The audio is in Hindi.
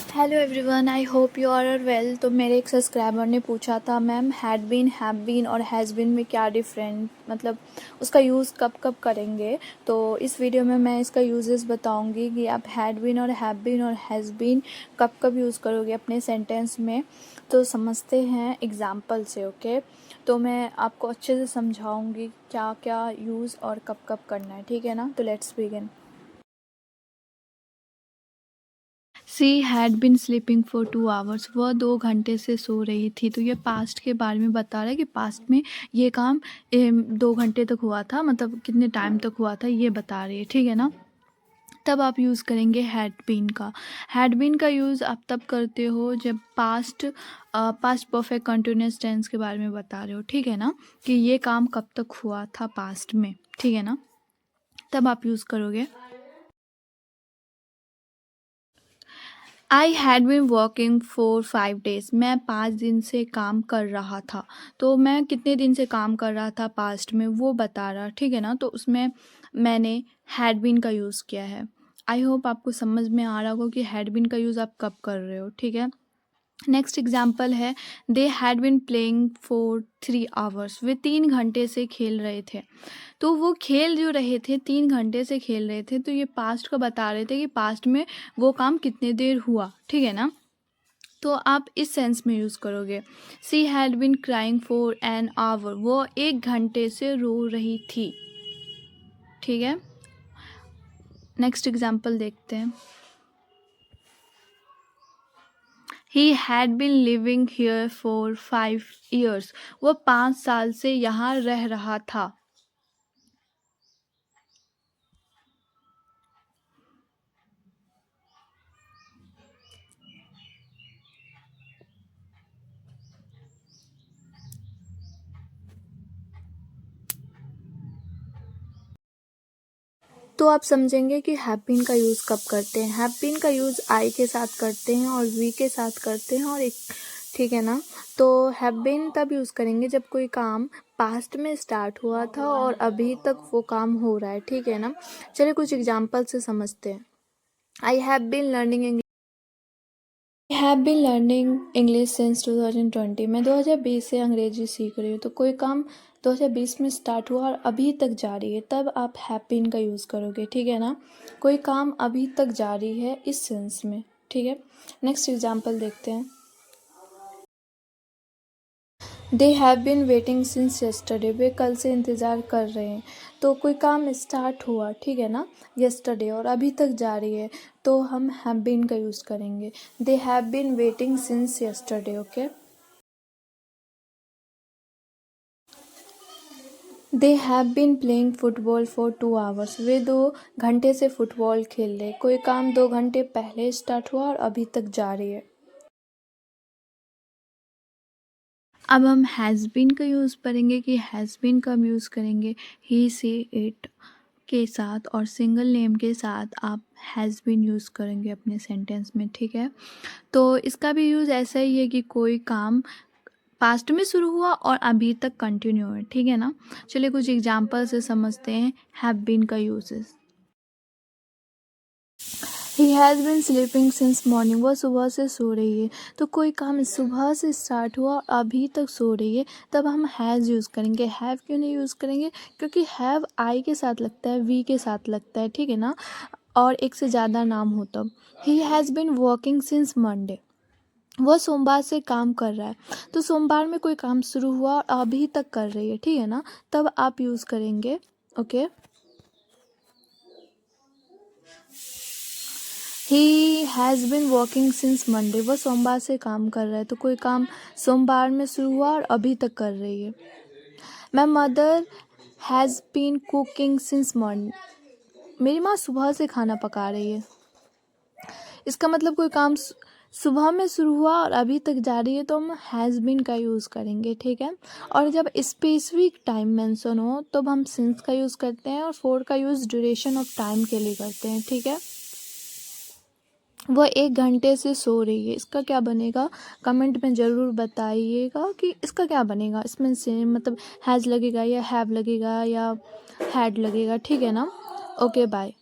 Hello everyone, I hope you are well. तो मेरे एक सब्सक्राइबर ने पूछा था ma'am had been, have been और हैज़ बीन में क्या डिफरेंट, मतलब उसका यूज़ कब कब करेंगे। तो इस वीडियो में मैं इसका यूजेस बताऊंगी कि आप हैड बीन और हैव बीन और हैज़ बीन कब कब यूज़ करोगे अपने सेंटेंस में। तो समझते हैं एग्जाम्पल से। ओके, तो मैं आपको अच्छे से समझाऊंगी क्या क्या यूज़ और कब कब करना है, ठीक है ना। तो let's begin. She had been sleeping for 2 hours. वह 2 घंटे से सो रही थी। तो ये पास्ट के बारे में बता रहा है कि पास्ट में ये काम 2 घंटे तक हुआ था, मतलब कितने टाइम तक हुआ था ये बता रही है, ठीक है ना। तब आप यूज़ करेंगे हैड बीन का। हैड बीन का यूज़ आप तब करते हो जब पास्ट परफेक्ट कंटिन्यूअस टेंस के बारे में बता रहे हो, ठीक है ना, कि ये काम कब तक हुआ था पास्ट में, ठीक है ना, तब आप यूज़ करोगे। I had been working for 5 days। मैं 5 दिन से काम कर रहा था। तो मैं कितने दिन से काम कर रहा था पास्ट में वो बता रहा, ठीक है ना। तो उसमें मैंने हैड बिन का यूज़ किया है। आई होप आपको समझ में आ रहा होगा कि हैड बिन का यूज़ आप कब कर रहे हो, ठीक है। नेक्स्ट एग्जाम्पल है they had been playing for 3 hours. वे 3 घंटे से खेल रहे थे। तो वो खेल जो रहे थे 3 घंटे से खेल रहे थे, तो ये पास्ट का बता रहे थे कि पास्ट में वो काम कितने देर हुआ, ठीक है ना। तो आप इस सेंस में यूज़ करोगे। She had been crying for an hour. वो 1 घंटे से रो रही थी, ठीक है। नेक्स्ट एग्जाम्पल देखते हैं। He had been living here for 5 years। वो 5 साल से यहाँ रह रहा था। तो आप समझेंगे कि हैव बीन का यूज़ कब करते हैं। हैव बीन का यूज़ आई के साथ करते हैं और वी के साथ करते हैं और एक, ठीक है ना। तो हैव बीन तब यूज़ करेंगे जब कोई काम पास्ट में स्टार्ट हुआ था और अभी तक वो काम हो रहा है, ठीक है ना। चलिए कुछ एग्जाम्पल से समझते हैं। I have been learning have been learning English since 2020। मैं 2020 से अंग्रेजी सीख रही हूँ। तो कोई काम 2020 में स्टार्ट हुआ और अभी तक जारी है, तब आप हैव बीन का यूज़ करोगे, ठीक है ना। कोई काम अभी तक जारी है इस सेंस में, ठीक है। नेक्स्ट एग्जाम्पल देखते हैं। They have been waiting since yesterday. वे कल से इंतज़ार कर रहे हैं। तो कोई काम स्टार्ट हुआ, ठीक है ना, यस्टरडे और अभी तक जारी है, तो हम हैव बीन का यूज़ करेंगे। They have been waiting since yesterday. Okay, they have been playing football for 2 hours. वे 2 घंटे से फुटबॉल खेल रहे। कोई काम 2 घंटे पहले स्टार्ट हुआ और अभी तक जारी है। अब हम हैज़ बीन का यूज़ करेंगे कि हैज़ बीन कब यूज़ करेंगे। ही सी इट के साथ और सिंगल नेम के साथ आप हैज़ बीन यूज़ करेंगे अपने सेंटेंस में, ठीक है। तो इसका भी यूज़ ऐसा ही है कि कोई काम पास्ट में शुरू हुआ और अभी तक कंटिन्यू है, ठीक है ना। चलिए कुछ एग्जाम्पल से समझते हैं हैव बीन का uses. He has been sleeping since morning. वह सुबह से सो रही है। तो कोई काम सुबह से स्टार्ट हुआ और अभी तक सो रही है, तब हम हैज़ यूज़ करेंगे। हैव क्यों नहीं यूज़ करेंगे, क्योंकि हैव आई के साथ लगता है, वी के साथ लगता है, ठीक है ना, और एक से ज़्यादा नाम हो तब। He has been working since Monday. वह सोमवार से काम कर रहा है। तो सोमवार में कोई काम शुरू हुआ और अभी तक कर रही है, ठीक है ना, तब आप यूज़ करेंगे। Okay, he has been working since Monday. वह सोमवार से काम कर रहा है। तो कोई काम सोमवार में शुरू हुआ और अभी तक कर रही है। My mother has been cooking since morning. मेरी माँ सुबह से खाना पका रही है। इसका मतलब कोई काम सुबह में शुरू हुआ और अभी तक जारी है, तो हम हैज़ बीन का यूज़ करेंगे, ठीक है। और जब स्पेसिफिक टाइम मेंशन हो तब हम सिंस का यूज़ करते हैं और फॉर का यूज़ ड्यूरेशन ऑफ टाइम के लिए करते हैं, ठीक है। वह 1 घंटे से सो रही है। इसका क्या बनेगा, कमेंट में ज़रूर बताइएगा कि इसका क्या बनेगा। इसमें से मतलब हैज़ लगेगा या हैव लगेगा या हैड लगेगा, ठीक है ना। Okay, bye.